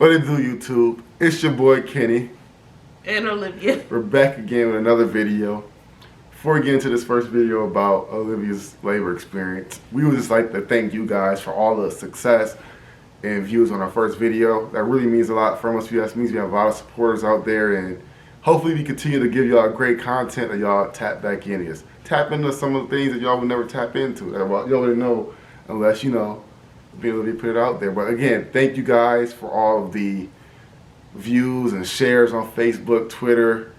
What it do, YouTube? It's your boy Kenny. And Olivia. We're back again with another video. Before we get into this first video about Olivia's labor experience, we would just like to thank you guys for all the success and views on our first video. That really means a lot for us. It means we have a lot of supporters out there, and hopefully we continue to give y'all great content that y'all tap back in. Tap into some of the things that y'all would never tap into. That y'all already know unless, you know, be able to put it out there. But again, thank you guys for all of the views and shares on Facebook, Twitter,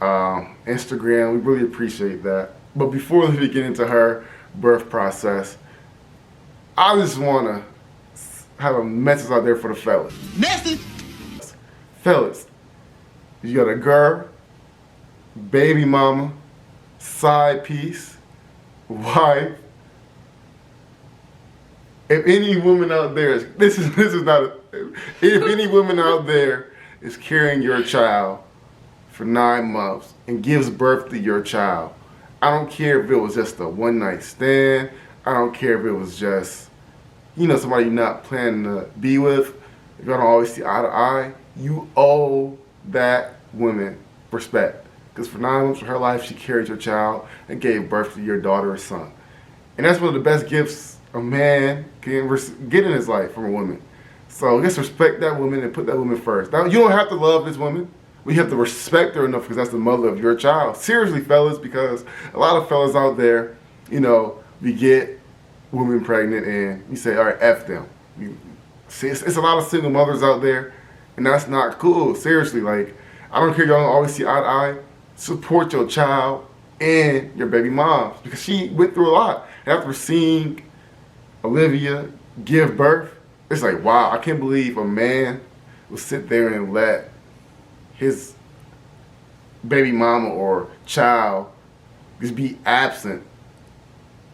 Instagram. We really appreciate that. But before we get into her birth process, I just want to have a message out there for the fellas. Message! Fellas, you got a girl, baby mama, side piece, wife. If any woman out there is, this is not a, if any woman out there is carrying your child for 9 months and gives birth to your child, I don't care if it was just a one night stand, I don't care if it was just, you know, somebody you're not planning to be with, if y'all don't always see eye to eye, you owe that woman respect. Because for 9 months of her life, she carried your child and gave birth to your daughter or son. And that's one of the best gifts a man can get in his life from a woman. So just respect that woman and put that woman first. Now, you don't have to love this woman. We have to respect her enough because that's the mother of your child. Seriously, fellas, because a lot of fellas out there, you know, we get women pregnant and we say, all right, F them. See, it's a lot of single mothers out there, and that's not cool. Seriously, like, I don't care if y'all don't always see eye to eye. Support your child and your baby mom because she went through a lot. And after seeing Olivia give birth, it's like, wow, I can't believe a man will sit there and let his baby mama or child just be absent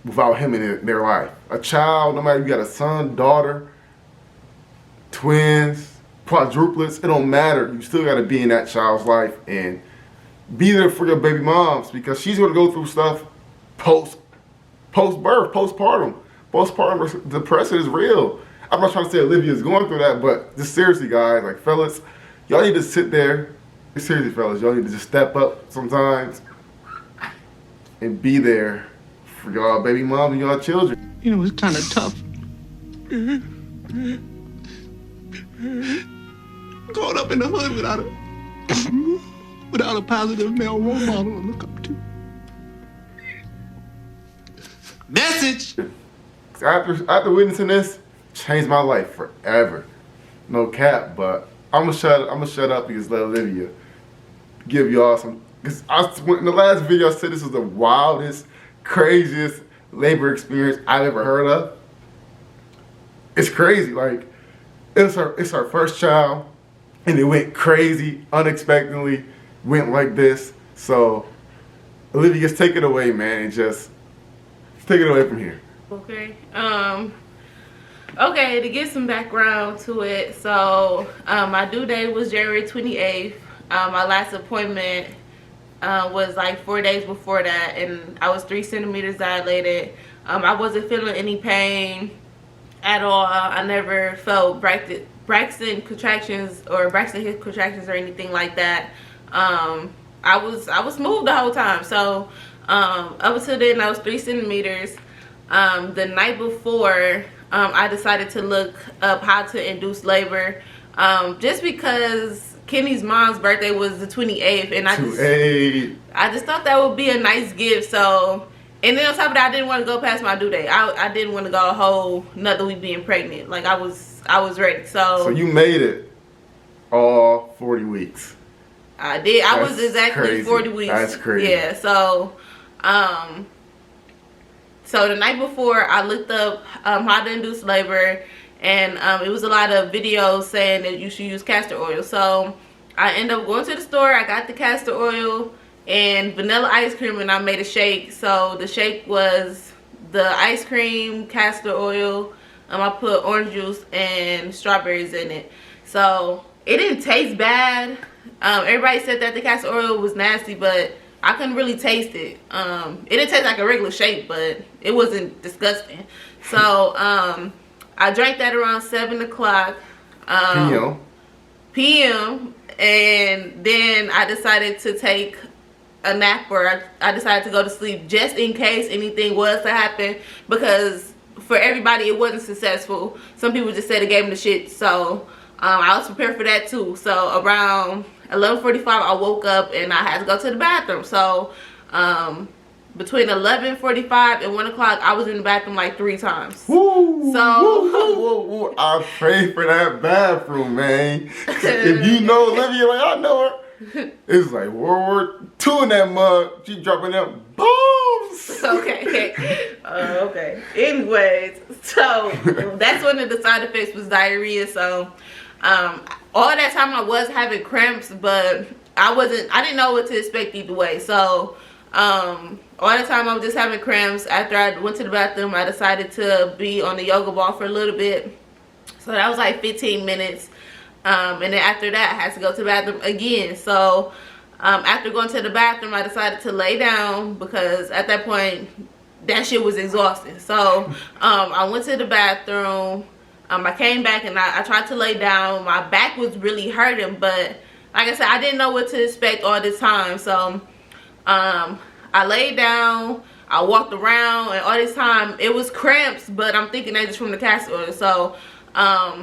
without him in their life. A child, no matter if you got a son, daughter, twins, quadruplets, it don't matter. You still got to be in that child's life and be there for your baby moms because she's going to go through stuff post-birth, postpartum. Postpartum depression is real. I'm not trying to say Olivia's going through that, but just seriously, guys, like, fellas, y'all need to sit there. Seriously, fellas, y'all need to just step up sometimes and be there for y'all baby moms and y'all children. You know, it's kind of tough. Growing up in the hood without a positive male role model to look up to. Message! After witnessing this, changed my life forever. No cap, but I'm gonna shut up and just let Olivia give y'all some. Cause in the last video I said this was the wildest, craziest labor experience I've ever heard of. It's crazy. Like, it's her first child, and it went crazy, unexpectedly went like this. So Olivia, just take it away, man, and just take it away from here. Okay. Okay, to get some background to it, so my due date was January 28th. My last appointment was like 4 days before that, and I was 3 centimeters dilated. I wasn't feeling any pain at all. I never felt Braxton contractions or Braxton Hicks contractions or anything like that. I was smooth the whole time. So up until then, I was 3 centimeters. The night before, I decided to look up how to induce labor, just because Kenny's mom's birthday was the 28th, and I just thought that would be a nice gift. So, and then on top of that, I didn't want to go past my due date. I didn't want to go a whole another week being pregnant. Like, I was ready. So you made it all 40 weeks. I did. I was exactly crazy. 40 weeks. That's crazy. Yeah. So, so the night before, I looked up how to induce labor, and it was a lot of videos saying that you should use castor oil. So I ended up going to the store. I got the castor oil and vanilla ice cream, and I made a shake. So the shake was the ice cream, castor oil. I put orange juice and strawberries in it. So it didn't taste bad. Everybody said that the castor oil was nasty, but I couldn't really taste it. It didn't taste like a regular shake, but it wasn't disgusting. So I drank that around 7 o'clock. PM, and then I decided to take a nap, or I decided to go to sleep just in case anything was to happen, because for everybody it wasn't successful. Some people just said it gave them the shit, so I was prepared for that too. So around 11:45 I woke up and I had to go to the bathroom. So between 11:45 and 1 o'clock I was in the bathroom like 3 times. Woo, So woo, woo, woo. I pray for that bathroom, man. If you know Olivia, like I know her, it's like World War II in that mug. She dropping them bombs. Okay. Okay. Anyways, so that's one of the side effects was diarrhea. So all that time I was having cramps, but I didn't know what to expect either way. So all the time I was just having cramps. After I went to the bathroom, I decided to be on the yoga ball for a little bit. So that was like 15 minutes. And then after that I had to go to the bathroom again. So after going to the bathroom I decided to lay down, because at that point that shit was exhausting. So I went to the bathroom. I came back and I tried to lay down. My back was really hurting, but like I said, I didn't know what to expect all this time. So I laid down, I walked around, and all this time it was cramps, but I'm thinking they just from the Castor. So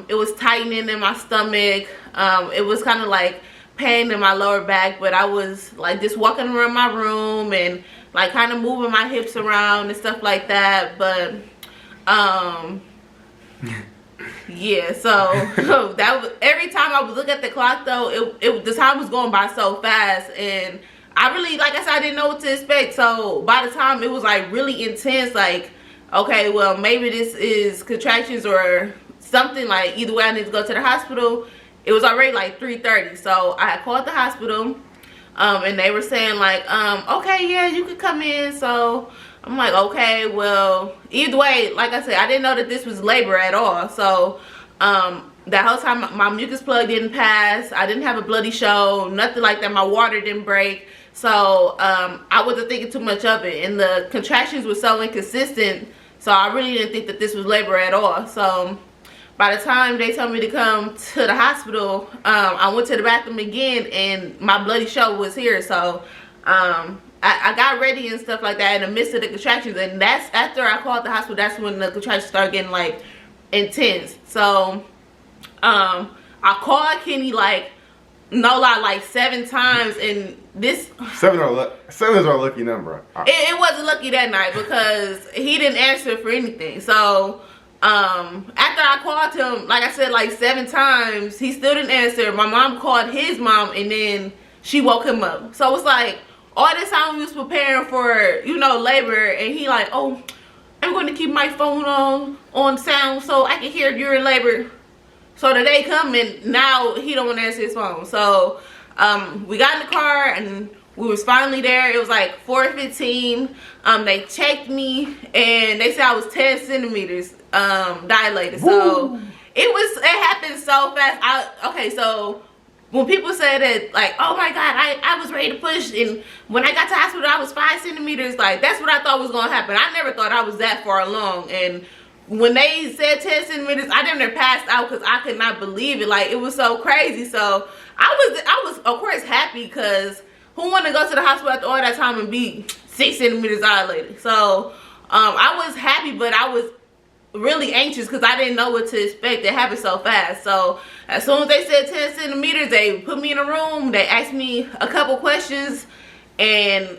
it was tightening in my stomach. It was kind of like pain in my lower back, but I was like just walking around my room and like kind of moving my hips around and stuff like that. But yeah, so that was, every time I would look at the clock though, the time was going by so fast, and I really, like I said, I didn't know what to expect. So by the time it was like really intense, like, okay, well maybe this is contractions or something, like either way I need to go to the hospital. It was already like 3:30, so I had called the hospital, and they were saying like, okay, yeah, you could come in. So I'm like, okay, well, either way, like I said, I didn't know that this was labor at all. So that whole time my mucus plug didn't pass. I didn't have a bloody show, nothing like that. My water didn't break. So I wasn't thinking too much of it, and the contractions were so inconsistent, so I really didn't think that this was labor at all. So by the time they told me to come to the hospital, I went to the bathroom again, and my bloody show was here. So I got ready and stuff like that in the midst of the contractions, and that's after I called the hospital. That's when the contractions started getting like intense. So I called Kenny like, no lie, like 7 times, and this 7 is our lucky number. It wasn't lucky that night because he didn't answer for anything. So after I called him, like I said, like 7 times, he still didn't answer. My mom called his mom, and then she woke him up. So it's like all this time we was preparing for, you know, labor, and he like, oh, I'm going to keep my phone on sound so I can hear you're in labor. So the day come, and now he don't want to answer his phone. So we got in the car and we was finally there. It was like 4:15. They checked me and they said I was 10 centimeters dilated. So it happened so fast. Okay, so when people say that, like, oh my God, I was ready to push, and when I got to the hospital I was 5 centimeters, like that's what I thought was gonna happen. I never thought I was that far along, and when they said 10 centimeters, I damn near passed out because I could not believe it. Like, it was so crazy. So I was of course happy, because who want to go to the hospital after all that time and be 6 centimeters dilated? So I was happy, but I was really anxious because I didn't know what to expect. It happened so fast. So as soon as they said 10 centimeters, they put me in a room. They asked me a couple questions, and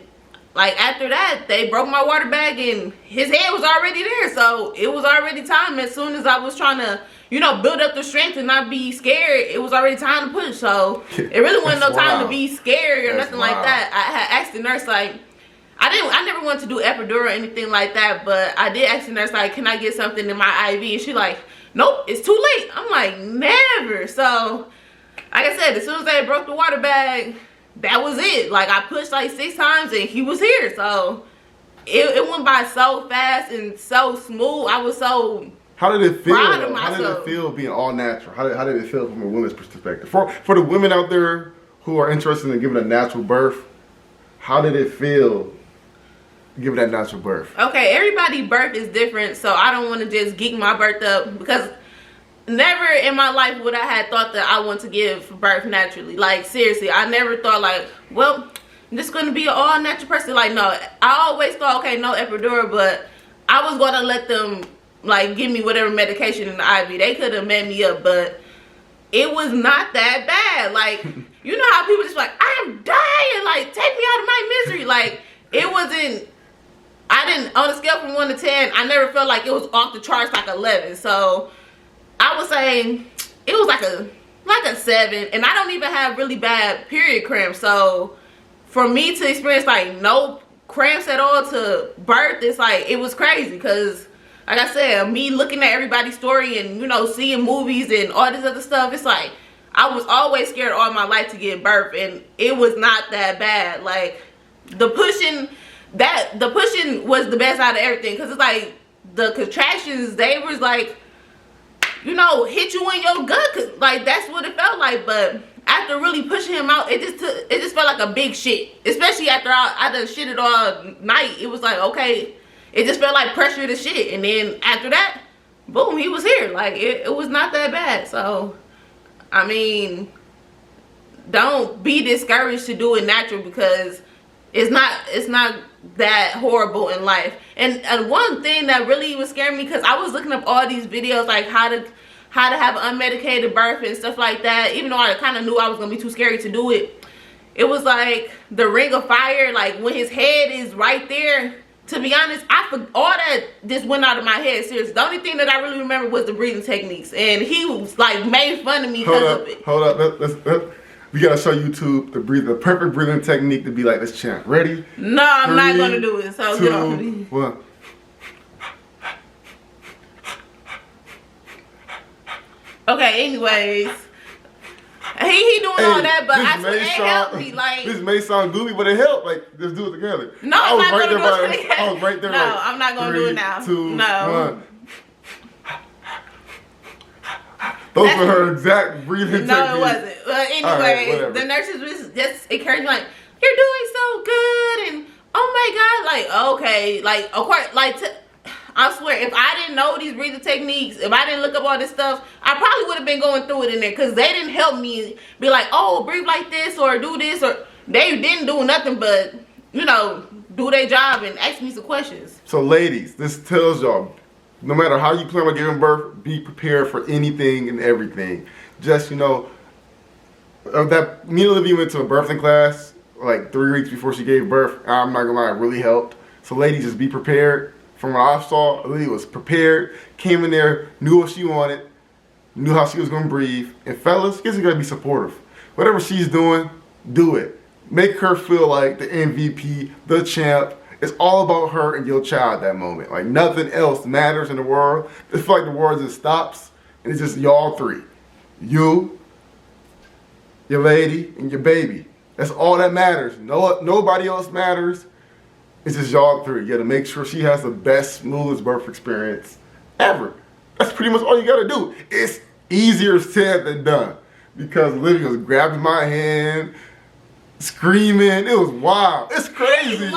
like after that they broke my water bag, and his head was already there. So it was already time. As soon as I was trying to, you know, build up the strength and not be scared, it was already time to push. So it really wasn't no time to be scared or nothing like that. I had asked the nurse, like, I never wanted to do epidural or anything like that, but I did ask the nurse, like, can I get something in my IV? And she like, nope, it's too late. I'm like, never. So like I said, as soon as they broke the water bag, that was it. Like, I pushed like 6 times and he was here. So it went by so fast and so smooth. I was so How did it feel? proud of How myself. did it feel being all natural? How did it feel from a woman's perspective? For the women out there who are interested in giving a natural birth, how did it feel giving that natural birth? Okay, everybody's birth is different, so I don't want to just geek my birth up, because never in my life would I had thought that I want to give birth naturally. Like, seriously, I never thought like, well, I'm just gonna be an all natural person. Like, no, I always thought, okay, no epidural, but I was gonna let them like give me whatever medication in the IV. They could have met me up, but it was not that bad. Like, you know how people just like, I'm dying, like, take me out of my misery. Like, it wasn't, I didn't, on a scale from 1 to 10, I never felt like it was off the charts like 11. So I would say it was like a 7, and I don't even have really bad period cramps. So for me to experience like no cramps at all to birth, it's like, it was crazy. Because like I said, me looking at everybody's story and, you know, seeing movies and all this other stuff, it's like I was always scared all my life to give birth, and it was not that bad. Like, the pushing was the best out of everything, because it's like the contractions, they was like, you know, hit you in your gut, 'cause like that's what it felt like. But after really pushing him out, it just felt like a big shit. Especially after I done shit it all night. It was like, okay, it just felt like pressure to shit. And then after that, boom, he was here. Like, it was not that bad. So I mean, don't be discouraged to do it natural, because it's not that horrible in life. And one thing that really was scaring me, because I was looking up all these videos like how to have an unmedicated birth and stuff like that, even though I kind of knew I was gonna be too scary to do it. It was like the ring of fire, like when his head is right there. To be honest, all that just went out of my head. Seriously, the only thing that I really remember was the breathing techniques, and he was like made fun of me because of it. Hold up, we gotta show YouTube the perfect breathing technique to be like this chant. Ready? No, I'm 3, not gonna do it. So 2, get off of me. 1. Okay, anyways. He doing all that, but I swear it helped me. Like, this may sound goofy, but it helped. Like, let's do it together. No, I'm not gonna do it. I was right there. No, like, I'm not gonna do it now. 3, 2, No. 1. Those were her exact breathing techniques. No, it wasn't. But anyway, right, the nurses was just encouraging, like, you're doing so good, and oh my god, like, okay, like, of course, like, I swear, if I didn't know these breathing techniques, if I didn't look up all this stuff, I probably would have been going through it in there, because they didn't help me be like, oh, breathe like this, or do this, or they didn't do nothing but, you know, do their job and ask me some questions. So ladies, this tells y'all, no matter how you plan on giving birth, be prepared for anything and everything. Just, you know, that me and Olivia went to a birthing class like 3 weeks before she gave birth. I'm not gonna lie, it really helped. So ladies, just be prepared. From what I saw, Olivia was prepared, came in there, knew what she wanted, knew how she was gonna breathe. And fellas, you guys gotta be supportive. Whatever she's doing, do it. Make her feel like the MVP, the champ. It's all about her and your child at that moment. Like, nothing else matters in the world. It's like the world just stops, and it's just y'all three. You, your lady, and your baby. That's all that matters. Nobody else matters. It's just y'all three. You gotta make sure she has the best, smoothest birth experience ever. That's pretty much all you gotta do. It's easier said than done. Because Olivia was grabbing my hand, screaming. It was wild. It's crazy.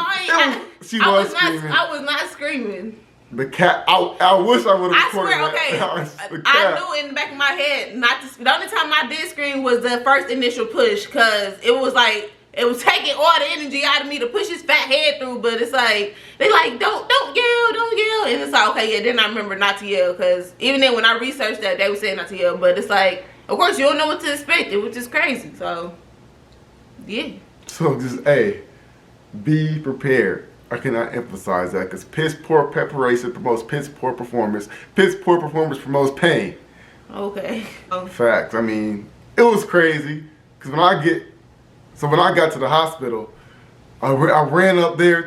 She was screaming. I was not screaming. The cat. I wish I would have. I swear, okay. I knew in the back of my head not to. The only time I did scream was the first initial push, because it was like it was taking all the energy out of me to push his fat head through. But it's like they like don't yell, and it's like, okay, yeah. Then I remember not to yell, because even then when I researched that, they were saying not to yell. But it's like, of course, you don't know what to expect, which is crazy. So yeah. So just be prepared. I cannot emphasize that, because piss poor preparation promotes piss poor performance. Piss poor performance promotes pain. Okay. Facts. I mean, it was crazy, because when I got to the hospital, I ran up there.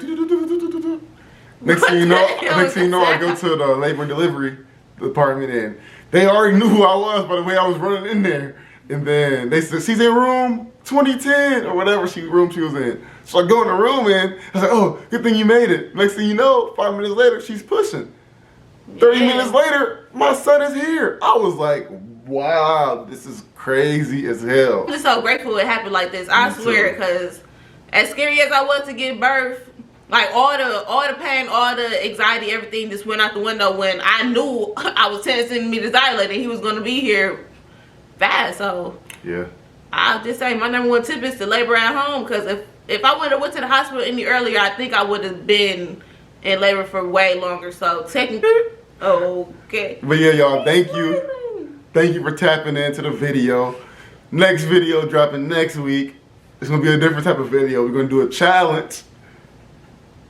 Next thing you know, I go to the labor and delivery department, and they already knew who I was by the way I was running in there. And then they said, she's in room 2010 or whatever room she was in. So I go in the room, and I was like, oh, good thing you made it. Next thing you know, 5 minutes later, she's pushing. 30 minutes later, my son is here. I was like, wow, this is crazy as hell. I'm just so grateful it happened like this. I swear, because as scary as I was to give birth, Like all the pain, all the anxiety, everything just went out the window when I knew I was 10 centimeters dilated and he was gonna be here fast. So Yeah. I'll just say my number one tip is to labor at home, because if I would have went to the hospital any earlier, I think I would have been in labor for way longer. So technically, okay. But yeah, y'all, thank you. Thank you for tapping into the video. Next video dropping next week. It's gonna be a different type of video. We're gonna do a challenge.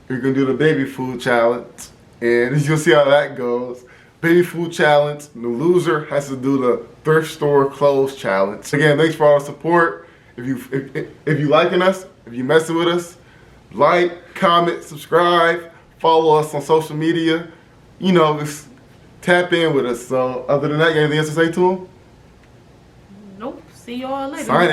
We're gonna do the baby food challenge, and you'll see how that goes. Baby food challenge. The loser has to do the thrift store clothes challenge. Again, thanks for all the support. If you liking us, if you messing with us, like, comment, subscribe, follow us on social media. You know, just tap in with us. So other than that, you got anything else to say to them? Nope. See y'all later. Signing.